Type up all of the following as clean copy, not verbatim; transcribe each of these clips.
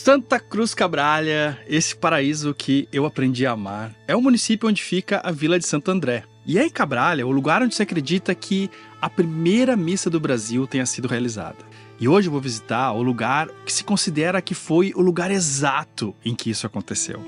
Santa Cruz Cabralha, esse paraíso que eu aprendi a amar, é o município onde fica a Vila de Santo André. E é em Cabralha o lugar onde se acredita que a primeira missa do Brasil tenha sido realizada. E hoje eu vou visitar o lugar que se considera que foi o lugar exato em que isso aconteceu.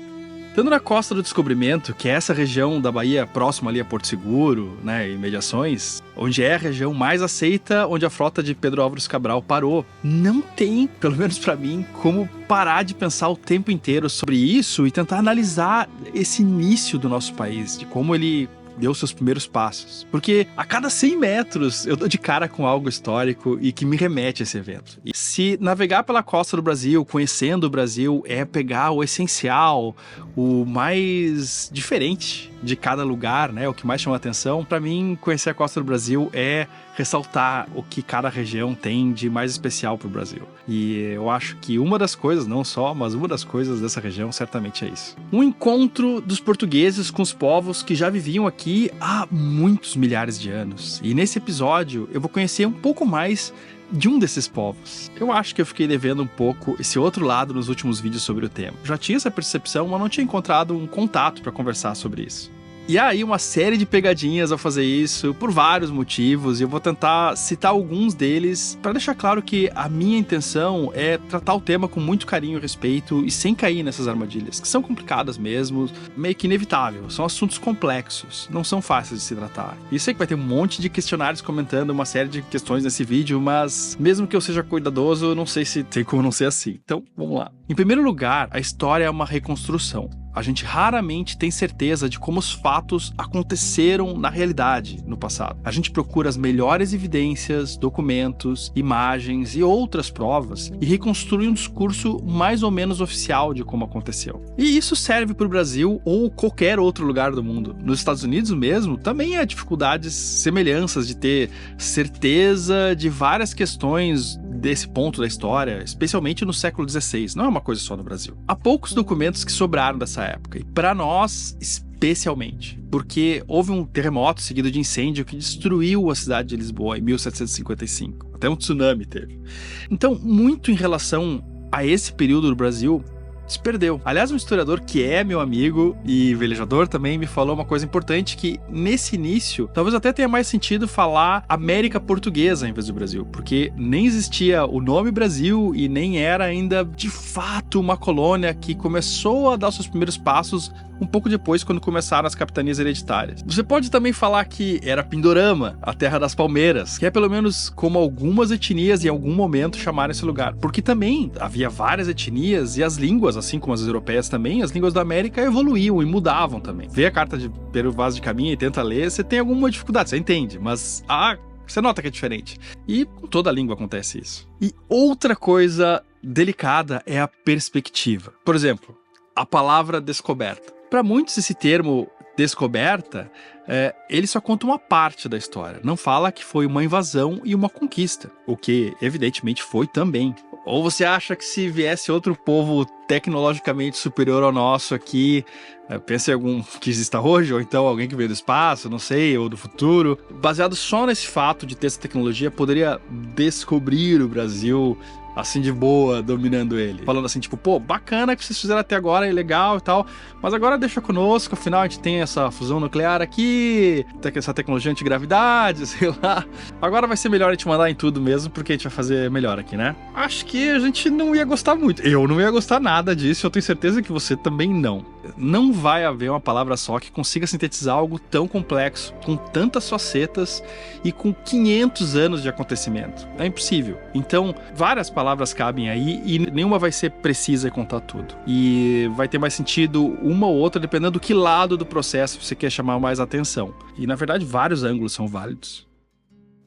Estando na Costa do Descobrimento, que é essa região da Bahia próxima ali a Porto Seguro, né, e imediações, onde é a região mais aceita, onde a frota de Pedro Álvares Cabral parou, não tem, pelo menos pra mim, como parar de pensar o tempo inteiro sobre isso e tentar analisar esse início do nosso país, de como ele deu seus primeiros passos. Porque a cada 100 metros eu dou de cara com algo histórico e que me remete a esse evento. E se navegar pela costa do Brasil, conhecendo o Brasil, é pegar o essencial, o mais diferente de cada lugar, né, o que mais chama atenção, pra mim, conhecer a costa do Brasil é ressaltar o que cada região tem de mais especial pro Brasil. E eu acho que uma das coisas, não só, mas uma das coisas dessa região certamente é isso. Um encontro dos portugueses com os povos que já viviam aqui há muitos milhares de anos. E nesse episódio eu vou conhecer um pouco mais de um desses povos. Eu acho que eu fiquei devendo um pouco esse outro lado nos últimos vídeos sobre o tema. Já tinha essa percepção, mas não tinha encontrado um contato para conversar sobre isso. E há aí uma série de pegadinhas ao fazer isso, por vários motivos, e eu vou tentar citar alguns deles para deixar claro que a minha intenção é tratar o tema com muito carinho e respeito e sem cair nessas armadilhas, que são complicadas mesmo, meio que inevitável, são assuntos complexos, não são fáceis de se tratar. E sei que vai ter um monte de questionários comentando uma série de questões nesse vídeo, mas mesmo que eu seja cuidadoso, eu não sei se tem como não ser assim. Então, vamos lá. Em primeiro lugar, a história é uma reconstrução. A gente raramente tem certeza de como os fatos aconteceram na realidade, no passado. A gente procura as melhores evidências, documentos, imagens e outras provas e reconstrui um discurso mais ou menos oficial de como aconteceu. E isso serve para o Brasil ou qualquer outro lugar do mundo. Nos Estados Unidos mesmo, também há dificuldades, semelhanças de ter certeza de várias questões desse ponto da história, especialmente no século XVI. Não é uma coisa só no Brasil. Há poucos documentos que sobraram dessa época, e para nós especialmente, porque houve um terremoto seguido de incêndio que destruiu a cidade de Lisboa em 1755. Até um tsunami teve. Então, muito em relação a esse período do Brasil se perdeu. Aliás, um historiador que é meu amigo e velejador também me falou uma coisa importante, que nesse início, talvez até tenha mais sentido falar América Portuguesa em vez do Brasil, porque nem existia o nome Brasil e nem era ainda de fato uma colônia que começou a dar seus primeiros passos um pouco depois, quando começaram as capitanias hereditárias. Você pode também falar que era Pindorama, a terra das palmeiras, que é pelo menos como algumas etnias em algum momento chamaram esse lugar, porque também havia várias etnias e as línguas, assim como as europeias também, as línguas da América evoluíam e mudavam também. Vê a carta de Pero Vaz de Caminha e tenta ler, você tem alguma dificuldade, você entende, mas você nota que é diferente. E com toda a língua acontece isso. E outra coisa delicada é a perspectiva. Por exemplo, a palavra descoberta. Para muitos, esse termo descoberta, ele só conta uma parte da história. Não fala que foi uma invasão e uma conquista, o que evidentemente foi também. Ou você acha que se viesse outro povo tecnologicamente superior ao nosso aqui, pensa em algum que exista hoje, ou então alguém que veio do espaço, não sei, ou do futuro, baseado só nesse fato de ter essa tecnologia, poderia descobrir o Brasil assim de boa, dominando ele. Falando assim, tipo, pô, bacana que vocês fizeram até agora, é legal e tal, mas agora deixa conosco, afinal a gente tem essa fusão nuclear aqui, essa tecnologia antigravidade, sei lá. Agora vai ser melhor a gente mandar em tudo mesmo, porque a gente vai fazer melhor aqui, né? Acho que a gente não ia gostar muito. Eu não ia gostar nada disso, eu tenho certeza que você também não. Não vai haver uma palavra só que consiga sintetizar algo tão complexo, com tantas facetas e com 500 anos de acontecimento. É impossível. Então, várias palavras cabem aí e nenhuma vai ser precisa e contar tudo. E vai ter mais sentido uma ou outra dependendo do que lado do processo você quer chamar mais atenção. E na verdade vários ângulos são válidos.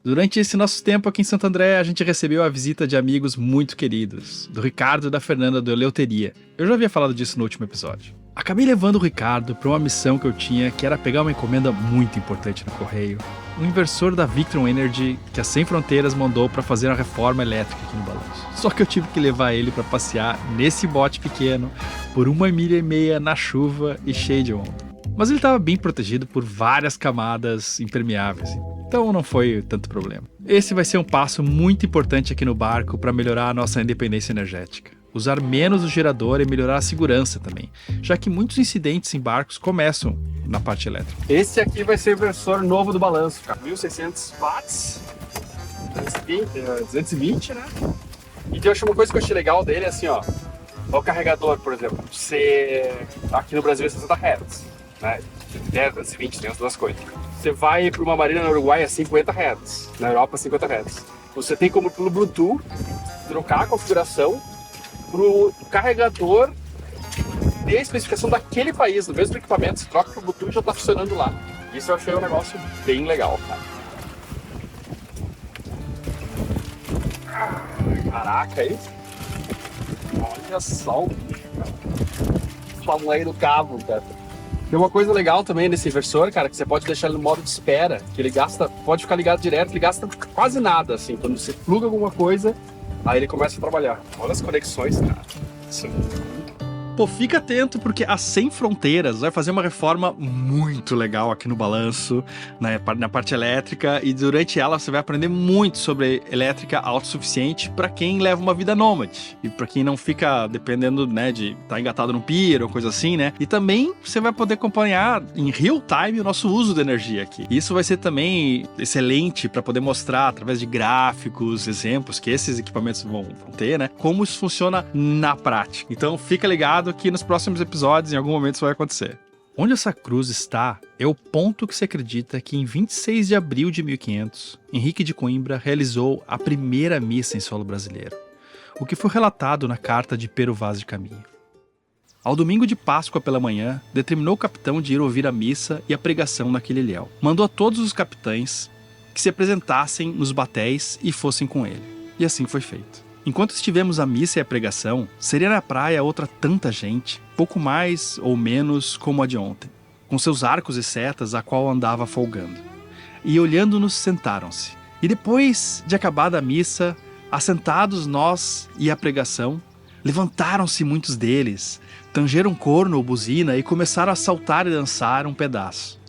Durante esse nosso tempo aqui em Santo André, a gente recebeu a visita de amigos muito queridos, do Ricardo e da Fernanda do Eleuteria. Eu já havia falado disso no último episódio. Acabei levando o Ricardo para uma missão que eu tinha, que era pegar uma encomenda muito importante no correio. Um inversor da Victron Energy que a Sem Fronteiras mandou para fazer uma reforma elétrica aqui no Balanço. Só que eu tive que levar ele para passear nesse bote pequeno por 1,5 milha na chuva e cheio de onda. Mas ele estava bem protegido por várias camadas impermeáveis, então não foi tanto problema. Esse vai ser um passo muito importante aqui no barco para melhorar a nossa independência energética. usar menos o gerador e melhorar a segurança também, já que muitos incidentes em barcos começam na parte elétrica. Esse aqui vai ser o inversor novo do balanço, cara. 1600 watts, 220, né? E eu acho uma coisa que eu achei legal dele, assim, ó. O carregador, por exemplo, aqui no Brasil é 60 Hz, né? 220, tem as duas coisas. Você vai para uma marina no Uruguai a 50 Hz, na Europa 50 Hz. Você tem como pelo Bluetooth trocar a configuração pro carregador ter a especificação daquele país, do mesmo equipamento, você troca pro Bluetooth e já tá funcionando lá. Isso eu achei um negócio bem legal, cara. Caraca, aí. Olha só o bicho, cara. O tamanho do cabo, cara. Tem uma coisa legal também nesse inversor, cara, que você pode deixar ele no modo de espera, que ele pode ficar ligado direto, ele gasta quase nada, assim. Quando você pluga alguma coisa, aí ele começa a trabalhar. Olha as conexões, cara. Isso é muito... Pô, fica atento porque a Sem Fronteiras vai fazer uma reforma muito legal aqui no balanço, na parte elétrica, e durante ela você vai aprender muito sobre elétrica autossuficiente para quem leva uma vida nômade e para quem não fica dependendo, né, de estar engatado no pier ou coisa assim, né? E também você vai poder acompanhar em real time o nosso uso de energia aqui. Isso vai ser também excelente para poder mostrar através de gráficos, exemplos que esses equipamentos vão ter, né? Como isso funciona na prática. Então fica ligado que nos próximos episódios, em algum momento, isso vai acontecer. Onde essa cruz está é o ponto que se acredita que em 26 de abril de 1500, Henrique de Coimbra realizou a primeira missa em solo brasileiro, o que foi relatado na carta de Pero Vaz de Caminha. Ao domingo de Páscoa pela manhã, determinou o capitão de ir ouvir a missa e a pregação naquele ilhéu. Mandou a todos os capitães que se apresentassem nos batéis e fossem com ele. E assim foi feito. Enquanto estivemos a missa e a pregação, seria na praia outra tanta gente, pouco mais ou menos como a de ontem, com seus arcos e setas a qual andava folgando. E olhando-nos sentaram-se. E depois de acabada a missa, assentados nós e a pregação, levantaram-se muitos deles, tangeram corno ou buzina e começaram a saltar e dançar um pedaço.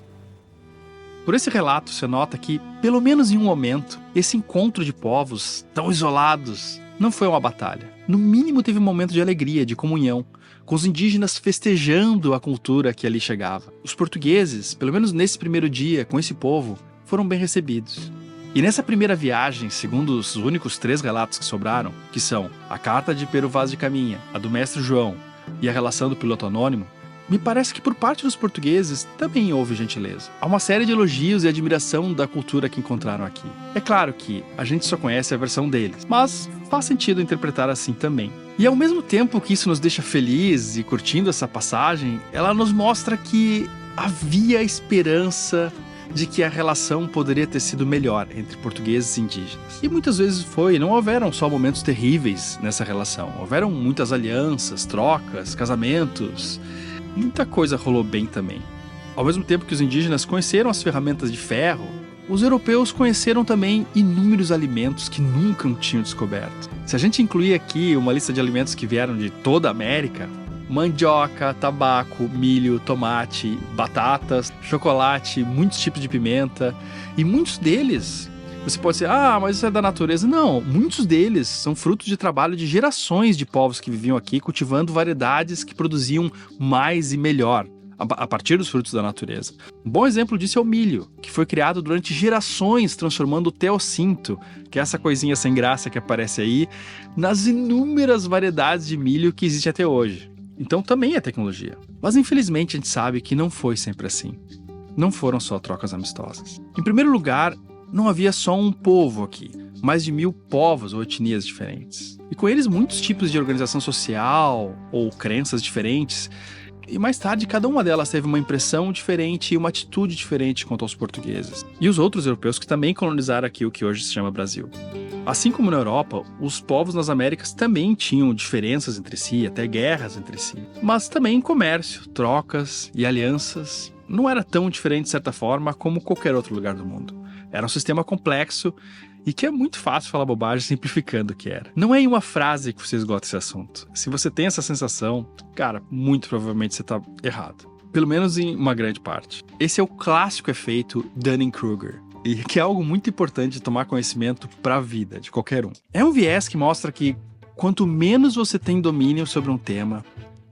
Por esse relato se nota que, pelo menos em um momento, esse encontro de povos tão isolados não foi uma batalha. No mínimo teve um momento de alegria, de comunhão, com os indígenas festejando a cultura que ali chegava. Os portugueses, pelo menos nesse primeiro dia, com esse povo, foram bem recebidos. E nessa primeira viagem, segundo os únicos 3 relatos que sobraram, que são a carta de Pero Vaz de Caminha, a do mestre João e a relação do piloto anônimo, me parece que por parte dos portugueses também houve gentileza. Há uma série de elogios e admiração da cultura que encontraram aqui. É claro que a gente só conhece a versão deles, mas faz sentido interpretar assim também. E ao mesmo tempo que isso nos deixa felizes e curtindo essa passagem, ela nos mostra que havia esperança de que a relação poderia ter sido melhor entre portugueses e indígenas. E muitas vezes foi, não houveram só momentos terríveis nessa relação, houveram muitas alianças, trocas, casamentos. Muita coisa rolou bem também. Ao mesmo tempo que os indígenas conheceram as ferramentas de ferro, os europeus conheceram também inúmeros alimentos que nunca tinham descoberto. Se a gente incluir aqui uma lista de alimentos que vieram de toda a América, mandioca, tabaco, milho, tomate, batatas, chocolate, muitos tipos de pimenta, e muitos deles, você pode dizer, mas isso é da natureza. Não, muitos deles são frutos de trabalho de gerações de povos que viviam aqui cultivando variedades que produziam mais e melhor a partir dos frutos da natureza. Um bom exemplo disso é o milho, que foi criado durante gerações, transformando o teossinto, que é essa coisinha sem graça que aparece aí, nas inúmeras variedades de milho que existem até hoje. Então também é tecnologia. Mas infelizmente a gente sabe que não foi sempre assim. Não foram só trocas amistosas. Em primeiro lugar, não havia só um povo aqui, mais de 1000 povos ou etnias diferentes. E com eles muitos tipos de organização social ou crenças diferentes. E mais tarde, cada uma delas teve uma impressão diferente e uma atitude diferente quanto aos portugueses. E os outros europeus que também colonizaram aqui o que hoje se chama Brasil. Assim como na Europa, os povos nas Américas também tinham diferenças entre si, até guerras entre si. Mas também comércio, trocas e alianças não era tão diferente de certa forma como qualquer outro lugar do mundo. Era um sistema complexo e que é muito fácil falar bobagem simplificando o que era. Não é em uma frase que você esgota esse assunto. Se você tem essa sensação, cara, muito provavelmente você está errado. Pelo menos em uma grande parte. Esse é o clássico efeito Dunning-Kruger. E que é algo muito importante de tomar conhecimento para a vida de qualquer um. É um viés que mostra que quanto menos você tem domínio sobre um tema,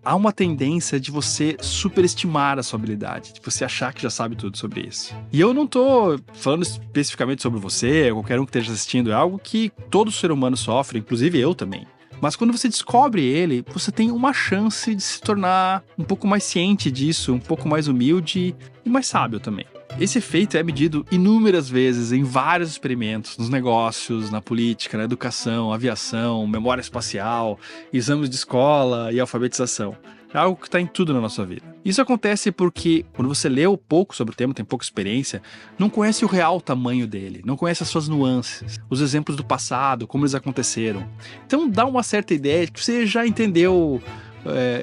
há uma tendência de você superestimar a sua habilidade, de você achar que já sabe tudo sobre isso. E eu não tô falando especificamente sobre você, ou qualquer um que esteja assistindo, é algo que todo ser humano sofre, inclusive eu também. Mas quando você descobre ele, você tem uma chance de se tornar um pouco mais ciente disso, um pouco mais humilde e mais sábio também. Esse efeito é medido inúmeras vezes em vários experimentos, nos negócios, na política, na educação, aviação, memória espacial, exames de escola e alfabetização. É algo que está em tudo na nossa vida. Isso acontece porque, quando você leu pouco sobre o tema, tem pouca experiência, não conhece o real tamanho dele, não conhece as suas nuances, os exemplos do passado, como eles aconteceram. Então dá uma certa ideia de que você já entendeu,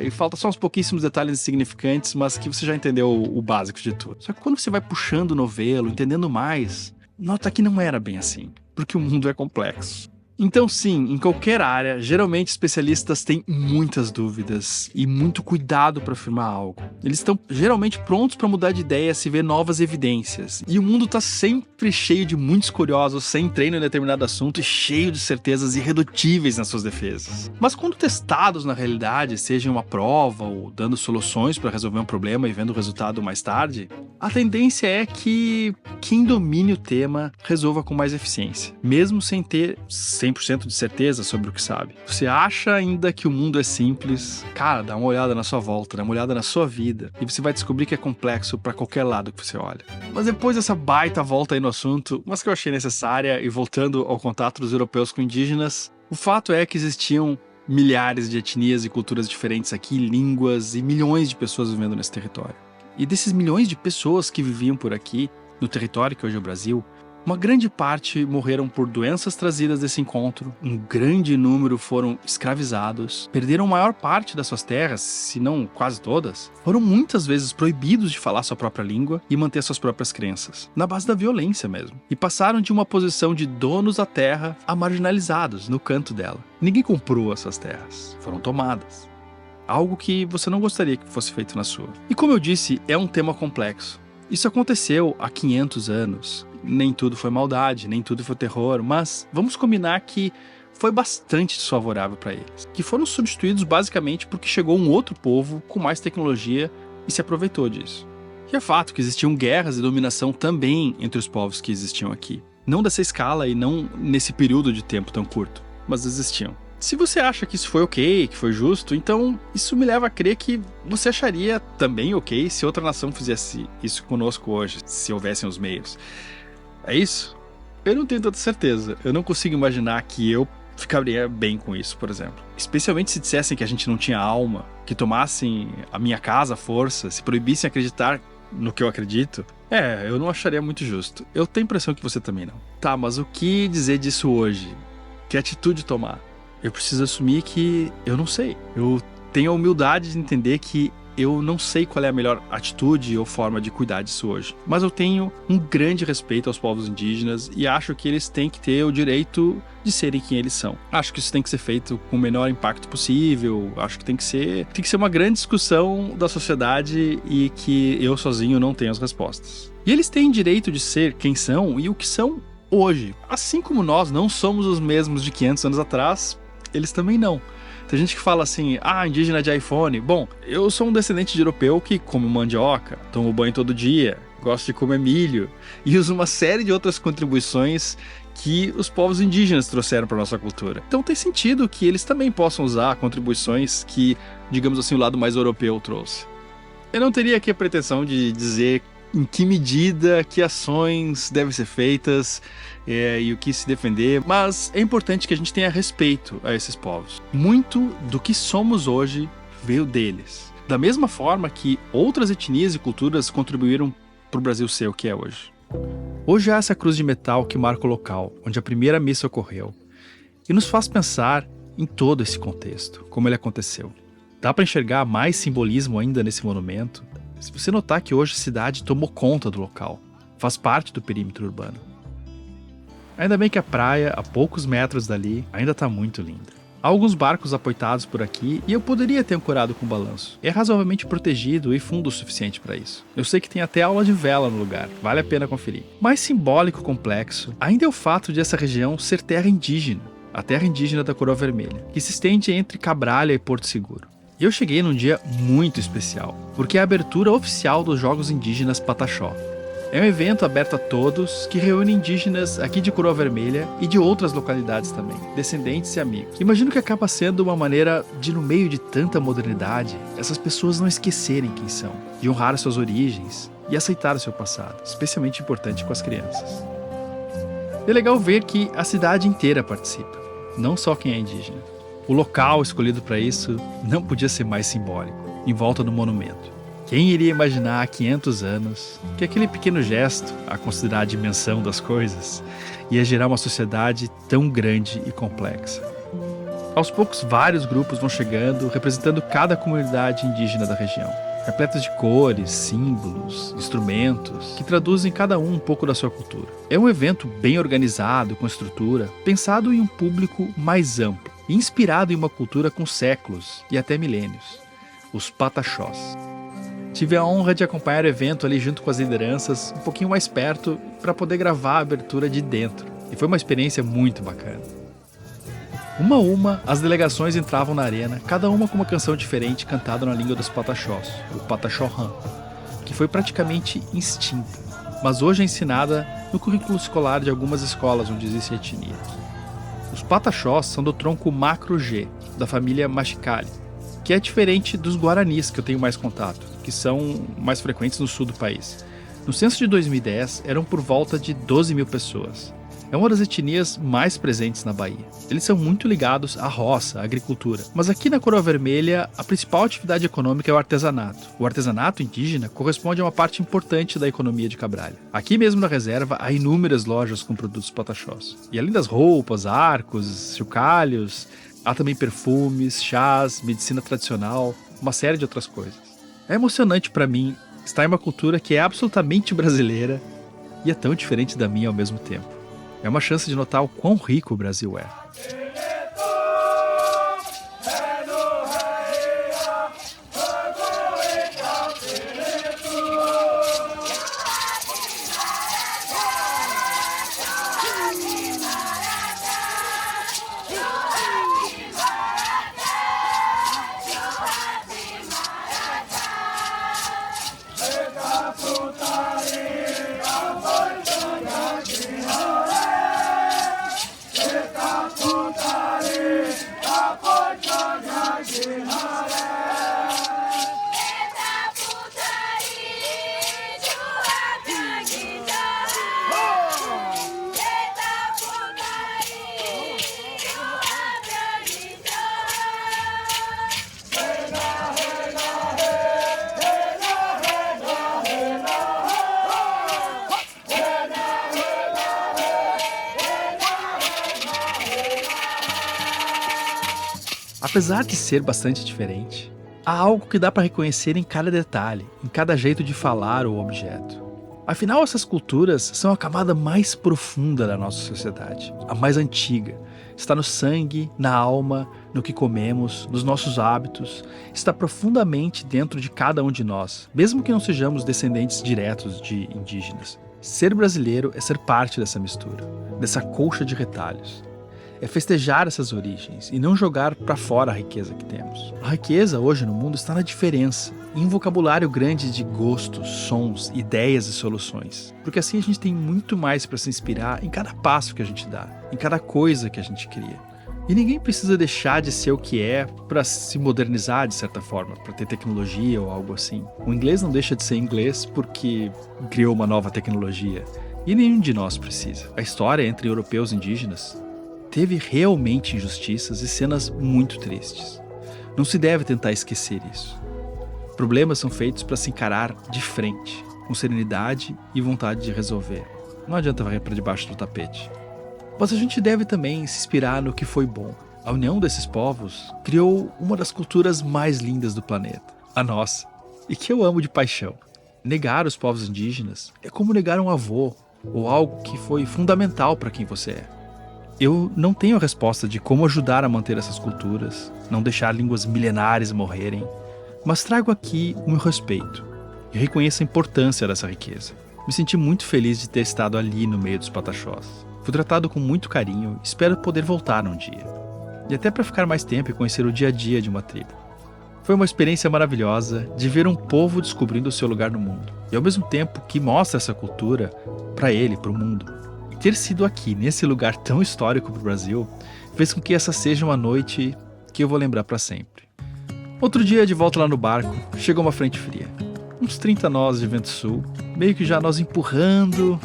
e falta só uns pouquíssimos detalhes insignificantes, mas que você já entendeu o básico de tudo. Só que quando você vai puxando o novelo, entendendo mais, nota que não era bem assim, porque o mundo é complexo. Então sim, em qualquer área, geralmente especialistas têm muitas dúvidas e muito cuidado para afirmar algo. Eles estão geralmente prontos para mudar de ideia se ver novas evidências. E o mundo está sempre cheio de muitos curiosos sem treino em determinado assunto e cheio de certezas irredutíveis nas suas defesas. Mas quando testados na realidade, seja em uma prova ou dando soluções para resolver um problema e vendo o resultado mais tarde, a tendência é que quem domine o tema resolva com mais eficiência, mesmo sem ter 100% de certeza sobre o que sabe. Você acha ainda que o mundo é simples? Cara, dá uma olhada na sua volta, dá uma olhada na sua vida e você vai descobrir que é complexo para qualquer lado que você olha. Mas depois dessa baita volta aí no assunto, mas que eu achei necessária, e voltando ao contato dos europeus com indígenas, o fato é que existiam milhares de etnias e culturas diferentes aqui, línguas e milhões de pessoas vivendo nesse território. E desses milhões de pessoas que viviam por aqui, no território que hoje é o Brasil, uma grande parte morreram por doenças trazidas desse encontro, um grande número foram escravizados, perderam a maior parte das suas terras, se não quase todas, foram muitas vezes proibidos de falar sua própria língua e manter suas próprias crenças, na base da violência mesmo, e passaram de uma posição de donos da terra a marginalizados no canto dela. Ninguém comprou essas terras, foram tomadas. Algo que você não gostaria que fosse feito na sua. E como eu disse, é um tema complexo. Isso aconteceu há 500 anos. Nem tudo foi maldade, nem tudo foi terror, mas vamos combinar que foi bastante desfavorável para eles, que foram substituídos basicamente porque chegou um outro povo com mais tecnologia e se aproveitou disso. E é fato que existiam guerras e dominação também entre os povos que existiam aqui. Não dessa escala e não nesse período de tempo tão curto, mas existiam. Se você acha que isso foi ok, que foi justo, então isso me leva a crer que você acharia também ok se outra nação fizesse isso conosco hoje, se houvessem os meios. É isso? Eu não tenho tanta certeza. Eu não consigo imaginar que eu ficaria bem com isso, por exemplo. Especialmente se dissessem que a gente não tinha alma, que tomassem a minha casa à força, se proibissem acreditar no que eu acredito. Eu não acharia muito justo. Eu tenho a impressão que você também não. Tá, mas o que dizer disso hoje? Que atitude tomar? Eu preciso assumir que eu não sei. Eu tenho a humildade de entender que eu não sei qual é a melhor atitude ou forma de cuidar disso hoje. Mas eu tenho um grande respeito aos povos indígenas e acho que eles têm que ter o direito de serem quem eles são. Acho que isso tem que ser feito com o menor impacto possível. Acho que tem que ser uma grande discussão da sociedade e que eu sozinho não tenho as respostas. E eles têm direito de ser quem são e o que são hoje. Assim como nós não somos os mesmos de 500 anos atrás, eles também não. Tem gente que fala assim, indígena de iPhone. Bom, eu sou um descendente de europeu que come mandioca, tomo banho todo dia, gosto de comer milho e uso uma série de outras contribuições que os povos indígenas trouxeram para nossa cultura. Então tem sentido que eles também possam usar contribuições que, digamos assim, o lado mais europeu trouxe. Eu não teria aqui a pretensão de dizer em que medida, que ações devem ser feitas e o que se defender, mas é importante que a gente tenha respeito a esses povos. Muito do que somos hoje veio deles. Da mesma forma que outras etnias e culturas contribuíram para o Brasil ser o que é hoje. Hoje há essa cruz de metal que marca o local onde a primeira missa ocorreu e nos faz pensar em todo esse contexto, como ele aconteceu. Dá para enxergar mais simbolismo ainda nesse monumento se você notar que hoje a cidade tomou conta do local, faz parte do perímetro urbano. Ainda bem que a praia, a poucos metros dali, ainda está muito linda. Há alguns barcos apoitados por aqui e eu poderia ter ancorado com balanço. É razoavelmente protegido e fundo o suficiente para isso. Eu sei que tem até aula de vela no lugar, vale a pena conferir. Mais simbólico e complexo ainda é o fato de essa região ser terra indígena. a terra indígena da Coroa Vermelha, que se estende entre Cabralha e Porto Seguro. E eu cheguei num dia muito especial, porque é a abertura oficial dos Jogos Indígenas Pataxó. É um evento aberto a todos que reúne indígenas aqui de Coroa Vermelha e de outras localidades também, descendentes e amigos. Imagino que acaba sendo uma maneira de, no meio de tanta modernidade, essas pessoas não esquecerem quem são, de honrar suas origens e aceitar o seu passado, especialmente importante com as crianças. É legal ver que a cidade inteira participa, não só quem é indígena. O local escolhido para isso não podia ser mais simbólico, em volta do monumento. Quem iria imaginar há 500 anos que aquele pequeno gesto, a considerar a dimensão das coisas, ia gerar uma sociedade tão grande e complexa? Aos poucos, vários grupos vão chegando, representando cada comunidade indígena da região, repletos de cores, símbolos, instrumentos, que traduzem cada um pouco da sua cultura. É um evento bem organizado, com estrutura, pensado em um público mais amplo e inspirado em uma cultura com séculos e até milênios, os Pataxós. Tive a honra de acompanhar o evento ali junto com as lideranças, um pouquinho mais perto, para poder gravar a abertura de dentro, e foi uma experiência muito bacana. Uma a uma, as delegações entravam na arena, cada uma com uma canção diferente cantada na língua dos Pataxós, o Pataxó-Han, que foi praticamente extinta, mas hoje é ensinada no currículo escolar de algumas escolas onde existe etnia. Os Pataxós são do tronco Macro-G, da família Machicali, que é diferente dos Guaranis que eu tenho mais contato, que são mais frequentes no sul do país. No censo de 2010, eram por volta de 12 mil pessoas. É uma das etnias mais presentes na Bahia. Eles são muito ligados à roça, à agricultura. Mas aqui na Coroa Vermelha, a principal atividade econômica é o artesanato. O artesanato indígena corresponde a uma parte importante da economia de Cabralha. Aqui mesmo na reserva, há inúmeras lojas com produtos pataxós. E além das roupas, arcos, chocalhos, há também perfumes, chás, medicina tradicional, uma série de outras coisas. É emocionante para mim estar em uma cultura que é absolutamente brasileira e é tão diferente da minha ao mesmo tempo. É uma chance de notar o quão rico o Brasil é. Apesar de ser bastante diferente, há algo que dá para reconhecer em cada detalhe, em cada jeito de falar ou objeto. Afinal, essas culturas são a camada mais profunda da nossa sociedade, a mais antiga. Está no sangue, na alma, no que comemos, nos nossos hábitos. Está profundamente dentro de cada um de nós, mesmo que não sejamos descendentes diretos de indígenas. Ser brasileiro é ser parte dessa mistura, dessa colcha de retalhos. É festejar essas origens e não jogar para fora a riqueza que temos. A riqueza hoje no mundo está na diferença, em um vocabulário grande de gostos, sons, ideias e soluções. Porque assim a gente tem muito mais para se inspirar em cada passo que a gente dá, em cada coisa que a gente cria. E ninguém precisa deixar de ser o que é para se modernizar de certa forma, para ter tecnologia ou algo assim. O inglês não deixa de ser inglês porque criou uma nova tecnologia. E nenhum de nós precisa. A história entre europeus e indígenas teve realmente injustiças e cenas muito tristes. Não se deve tentar esquecer isso. Problemas são feitos para se encarar de frente, com serenidade e vontade de resolver. Não adianta varrer para debaixo do tapete. Mas a gente deve também se inspirar no que foi bom. A união desses povos criou uma das culturas mais lindas do planeta, a nossa, e que eu amo de paixão. Negar os povos indígenas é como negar um avô ou algo que foi fundamental para quem você é. Eu não tenho a resposta de como ajudar a manter essas culturas, não deixar línguas milenares morrerem, mas trago aqui o meu respeito e reconheço a importância dessa riqueza. Me senti muito feliz de ter estado ali no meio dos Pataxós. Fui tratado com muito carinho e espero poder voltar um dia. E até para ficar mais tempo e conhecer o dia a dia de uma tribo. Foi uma experiência maravilhosa de ver um povo descobrindo o seu lugar no mundo. E ao mesmo tempo que mostra essa cultura para ele, para o mundo. E ter sido aqui, nesse lugar tão histórico para o Brasil, fez com que essa seja uma noite que eu vou lembrar para sempre. Outro dia, de volta lá no barco, chegou uma frente fria. Uns 30 nós de vento sul, meio que já nós empurrando.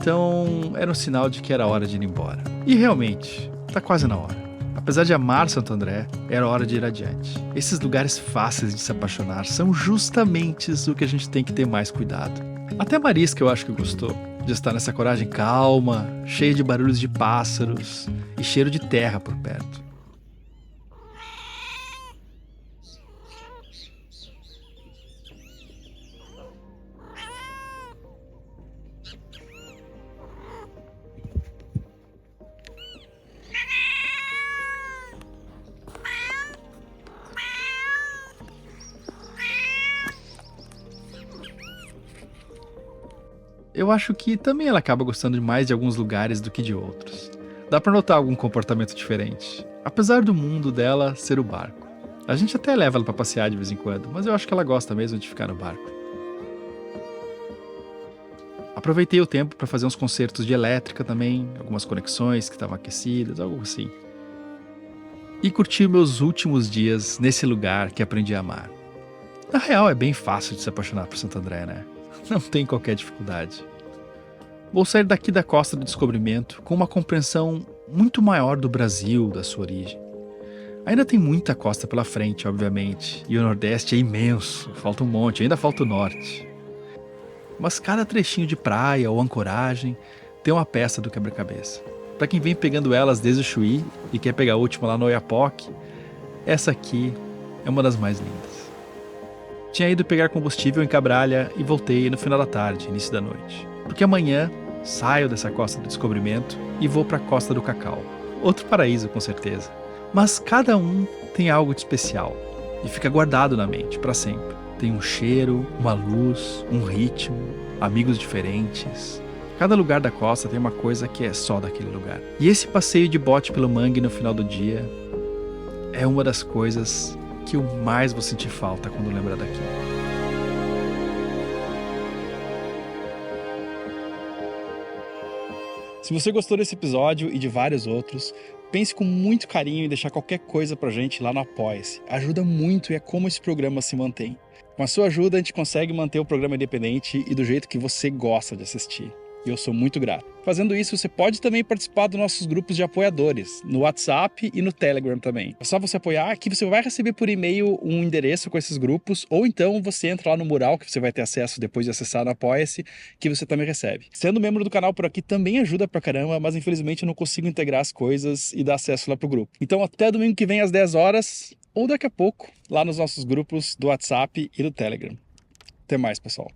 Então era um sinal de que era hora de ir embora. E realmente, tá quase na hora. Apesar de amar Santo André, era hora de ir adiante. Esses lugares fáceis de se apaixonar são justamente o que a gente tem que ter mais cuidado. Até a Marisca eu acho que gostou de estar nessa coragem calma, cheia de barulhos de pássaros e cheiro de terra por perto. Eu acho que também ela acaba gostando mais de alguns lugares do que de outros. Dá pra notar algum comportamento diferente, apesar do mundo dela ser o barco. A gente até leva ela pra passear de vez em quando, mas eu acho que ela gosta mesmo de ficar no barco. Aproveitei o tempo para fazer uns concertos de elétrica também, algumas conexões que estavam aquecidas, algo assim. E curti meus últimos dias nesse lugar que aprendi a amar. Na real, é bem fácil de se apaixonar por Santo André, né? Não tem qualquer dificuldade. Vou sair daqui da Costa do Descobrimento com uma compreensão muito maior do Brasil, da sua origem. Ainda tem muita costa pela frente, obviamente, e o Nordeste é imenso, falta um monte, ainda falta o Norte. Mas cada trechinho de praia ou ancoragem tem uma peça do quebra-cabeça. Para quem vem pegando elas desde o Chuí e quer pegar a última lá no Oiapoque, essa aqui é uma das mais lindas. Tinha ido pegar combustível em Cabralha e voltei no final da tarde, início da noite. Porque amanhã saio dessa Costa do Descobrimento e vou para a Costa do Cacau. Outro paraíso, com certeza. Mas cada um tem algo de especial e fica guardado na mente para sempre. Tem um cheiro, uma luz, um ritmo, amigos diferentes. Cada lugar da costa tem uma coisa que é só daquele lugar. E esse passeio de bote pelo mangue no final do dia é uma das coisas que eu mais vou sentir falta quando lembrar daqui. Se você gostou desse episódio e de vários outros, pense com muito carinho em deixar qualquer coisa pra gente lá no Apoia-se. Ajuda muito e é como esse programa se mantém. Com a sua ajuda, a gente consegue manter o programa independente e do jeito que você gosta de assistir. E eu sou muito grato. Fazendo isso, você pode também participar dos nossos grupos de apoiadores, no WhatsApp e no Telegram também. É só você apoiar que você vai receber por e-mail um endereço com esses grupos, ou então você entra lá no mural que você vai ter acesso depois de acessar no Apoia-se, que você também recebe. Sendo membro do canal por aqui também ajuda pra caramba, mas infelizmente eu não consigo integrar as coisas e dar acesso lá pro grupo. Então até domingo que vem às 10 horas, ou daqui a pouco, lá nos nossos grupos do WhatsApp e do Telegram. Até mais, pessoal.